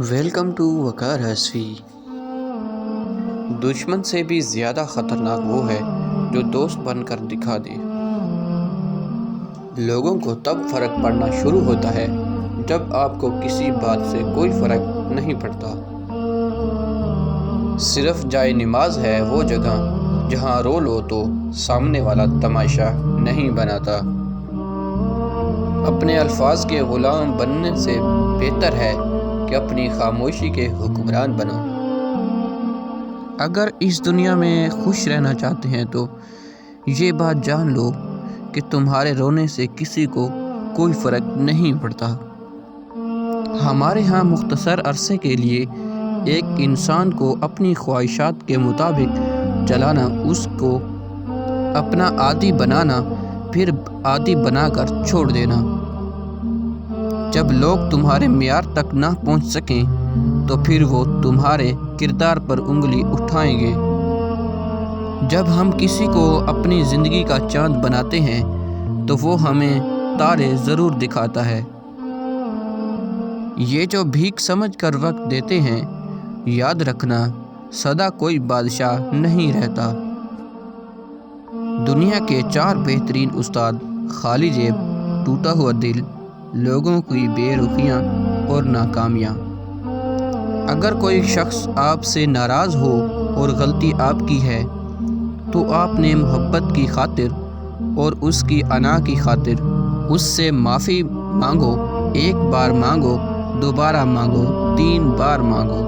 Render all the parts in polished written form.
Welcome to وقار حسفی۔ دشمن سے بھی زیادہ خطرناک وہ ہے جو دوست بن کر دکھا دے۔ لوگوں کو تب فرق پڑنا شروع ہوتا ہے جب آپ کو کسی بات سے کوئی فرق نہیں پڑتا۔ صرف جائے نماز ہے وہ جگہ جہاں رو لو تو سامنے والا تماشا نہیں بناتا۔ اپنے الفاظ کے غلام بننے سے بہتر ہے کہ اپنی خاموشی کے حکمران بنو۔ اگر اس دنیا میں خوش رہنا چاہتے ہیں تو یہ بات جان لو کہ تمہارے رونے سے کسی کو کوئی فرق نہیں پڑتا۔ ہمارے ہاں مختصر عرصے کے لیے ایک انسان کو اپنی خواہشات کے مطابق چلانا، اس کو اپنا عادی بنانا، پھر عادی بنا کر چھوڑ دینا۔ جب لوگ تمہارے معیار تک نہ پہنچ سکیں تو پھر وہ تمہارے کردار پر انگلی اٹھائیں گے۔ جب ہم کسی کو اپنی زندگی کا چاند بناتے ہیں تو وہ ہمیں تارے ضرور دکھاتا ہے۔ یہ جو بھیک سمجھ کر وقت دیتے ہیں، یاد رکھنا سدا کوئی بادشاہ نہیں رہتا۔ دنیا کے 4 بہترین استاد: خالی جیب، ٹوٹا ہوا دل، لوگوں کی بے رخیاں اور ناکامیاں۔ اگر کوئی شخص آپ سے ناراض ہو اور غلطی آپ کی ہے تو آپ نے محبت کی خاطر اور اس کی انا کی خاطر اس سے معافی مانگو۔ 1 بار مانگو، دوبارہ مانگو، 3 بار مانگو۔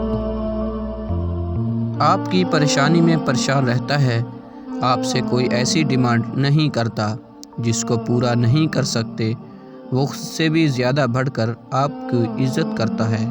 آپ کی پریشانی میں پریشان رہتا ہے، آپ سے کوئی ایسی ڈیمانڈ نہیں کرتا جس کو پورا نہیں کر سکتے، وہ اس سے بھی زیادہ بڑھ کر آپ کی عزت کرتا ہے۔